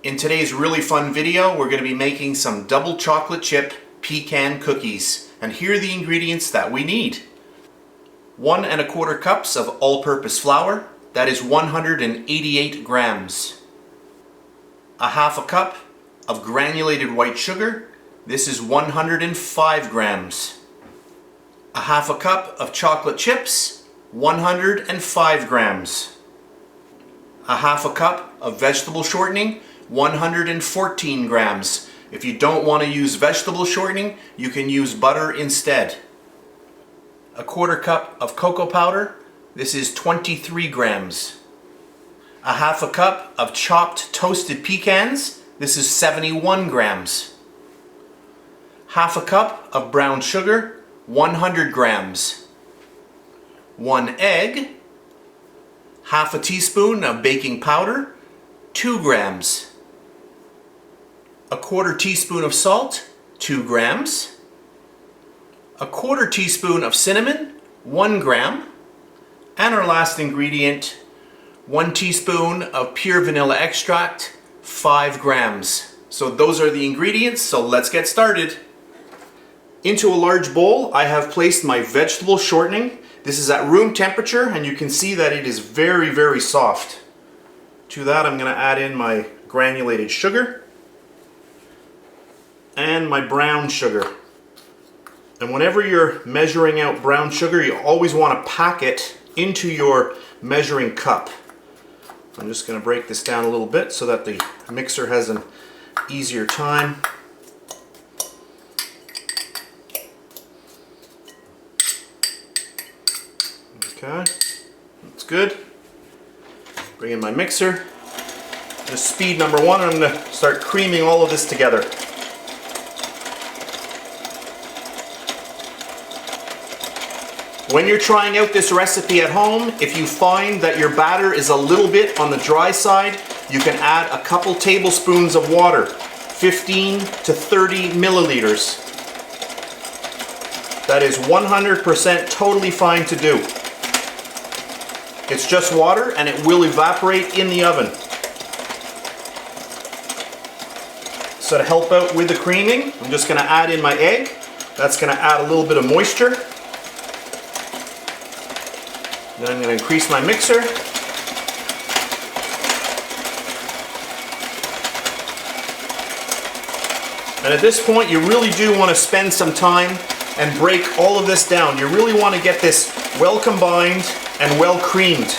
In today's really fun video, we're going to be making some double chocolate chip pecan cookies. And here are the ingredients that we need. 1 1/4 cups of all-purpose flour, that is 188 grams. 1/2 cup of granulated white sugar, this is 105 grams. 1/2 cup of chocolate chips, 105 grams. 1/2 cup of vegetable shortening, 114 grams. If you don't want to use vegetable shortening, you can use butter instead. 1/4 cup of cocoa powder, this is 23 grams. 1/2 cup of chopped toasted pecans, this is 71 grams. 1/2 cup of brown sugar, 100 grams. 1 egg, 1/2 teaspoon of baking powder, 2 grams. 1/4 teaspoon of salt, 2 grams. 1/4 teaspoon of cinnamon, 1 gram. And our last ingredient, 1 teaspoon of pure vanilla extract, 5 grams. So those are the ingredients, so let's get started. Into a large bowl, I have placed my vegetable shortening. This is at room temperature, and you can see that it is very, very soft. To that, I'm going to add in my granulated sugar and my brown sugar. And whenever you're measuring out brown sugar, you always want to pack it into your measuring cup. I'm just going to break this down a little bit so that the mixer has an easier time. Okay, that's good. Bring in my mixer. Just speed number 1, I'm going to start creaming all of this together. When you're trying out this recipe at home, if you find that your batter is a little bit on the dry side, you can add a couple tablespoons of water, 15 to 30 milliliters. That is 100% totally fine to do. It's just water and it will evaporate in the oven. So to help out with the creaming, I'm just going to add in my egg. That's going to add a little bit of moisture. Then I'm going to increase my mixer. And at this point, you really do want to spend some time and break all of this down. You really want to get this well combined and well creamed.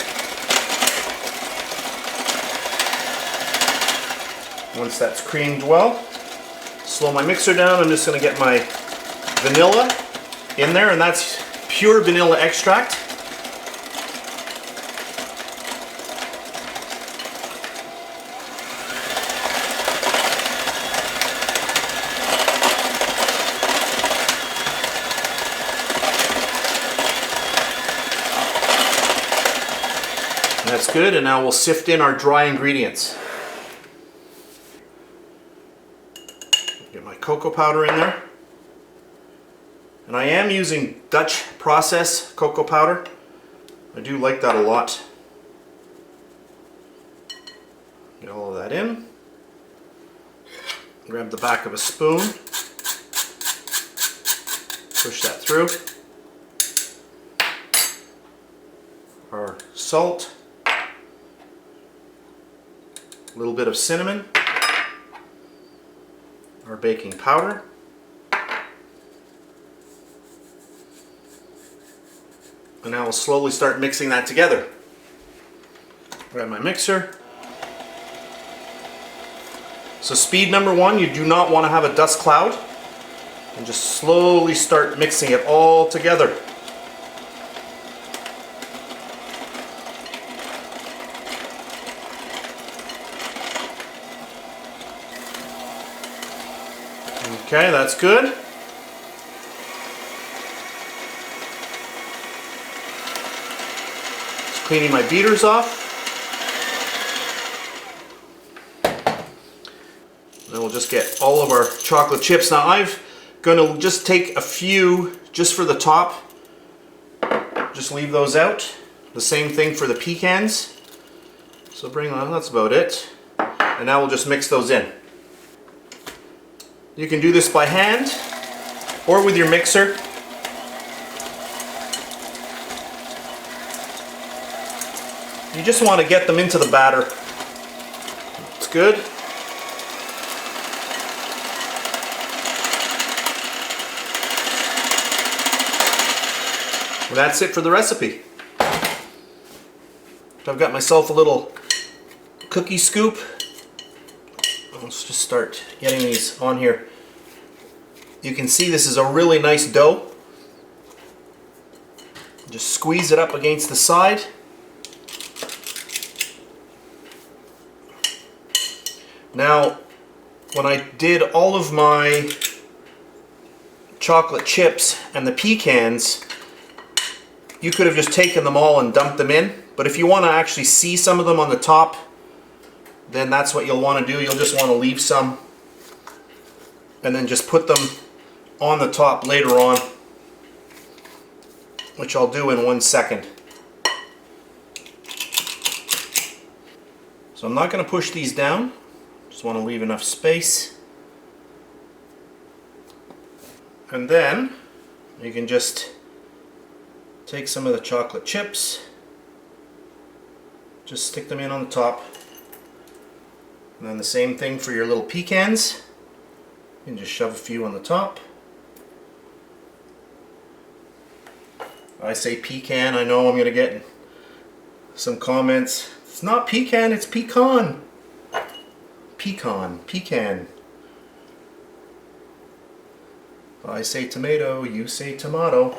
Once that's creamed well, slow my mixer down. I'm just going to get my vanilla in there, and that's pure vanilla extract. That's good, and now we'll sift in our dry ingredients. Get my cocoa powder in there. And I am using Dutch process cocoa powder. I do like that a lot. Get all of that in. Grab the back of a spoon. Push that through. Our salt. A little bit of cinnamon, our baking powder, and now we'll slowly start mixing that together. Grab my mixer. So speed number 1, you do not want to have a dust cloud, and just slowly start mixing it all together. Okay, that's good. Just cleaning my beaters off. Then we'll just get all of our chocolate chips. Now I'm going to just take a few just for the top. Just leave those out. The same thing for the pecans. So bring on, that's about it. And now we'll just mix those in. You can do this by hand or with your mixer. You just want to get them into the batter. It's good. And that's it for the recipe. I've got myself a little cookie scoop. Let's just start getting these on here. You can see this is a really nice dough. Just squeeze it up against the side. Now, when I did all of my chocolate chips and the pecans, you could have just taken them all and dumped them in. But if you want to actually see some of them on the top, then that's what you'll want to do. You'll just want to leave some and then just put them on the top later on, which I'll do in 1 second. So I'm not going to push these down. Just want to leave enough space. And then you can just take some of the chocolate chips, just stick them in on the top. And then the same thing for your little pecans. You can just shove a few on the top. I say pecan, I know I'm going to get some comments. It's not pecan, it's pecan. Pecan, pecan. I say tomato, you say tomato.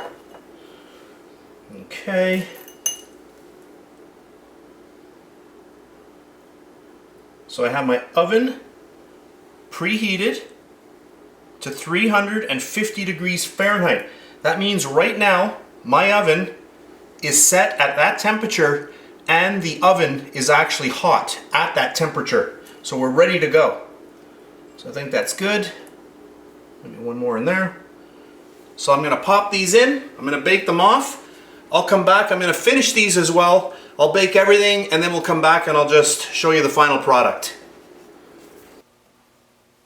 Okay. So I have my oven preheated to 350 degrees Fahrenheit. That means right now my oven is set at that temperature and the oven is actually hot at that temperature. So we're ready to go. So I think that's good. Maybe one more in there. So I'm going to pop these in. I'm going to bake them off. I'll come back. I'm going to finish these as well. I'll bake everything and then we'll come back and I'll just show you the final product.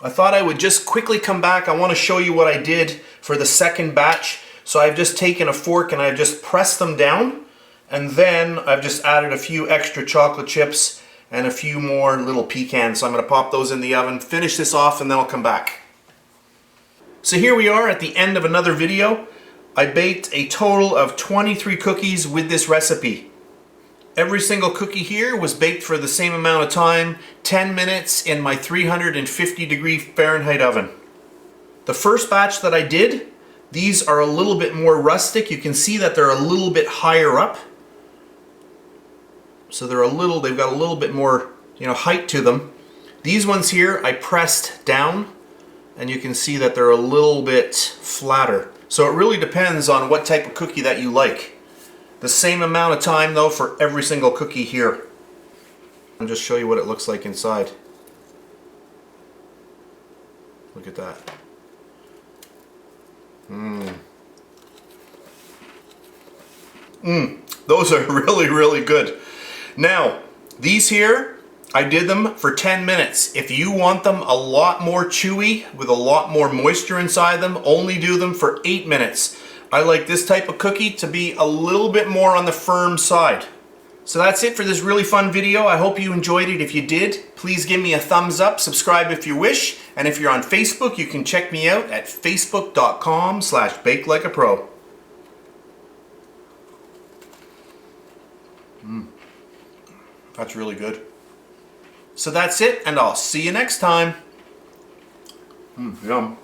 I thought I would just quickly come back. I want to show you what I did for the second batch. So I've just taken a fork and I've just pressed them down, and then I've just added a few extra chocolate chips and a few more little pecans. So I'm going to pop those in the oven, finish this off, and then I'll come back. So here we are at the end of another video. I baked a total of 23 cookies with this recipe. Every single cookie here was baked for the same amount of time, 10 minutes in my 350 degree Fahrenheit oven. The first batch that I did, these are a little bit more rustic. You can see that they're a little bit higher up. So they've got a little bit more, height to them. These ones here I pressed down and you can see that they're a little bit flatter. So it really depends on what type of cookie that you like. The same amount of time though for every single cookie here. I'll just show you what it looks like inside. Look at that. Those are really, really good. Now, these here, I did them for 10 minutes. If you want them a lot more chewy with a lot more moisture inside them, only do them for 8 minutes. I like this type of cookie to be a little bit more on the firm side. So that's it for this really fun video. I hope you enjoyed it. If you did, please give me a thumbs up, subscribe if you wish, and if you're on Facebook, you can check me out at facebook.com/BakeLikeAPro. That's really good. So that's it, and I'll see you next time. Yum.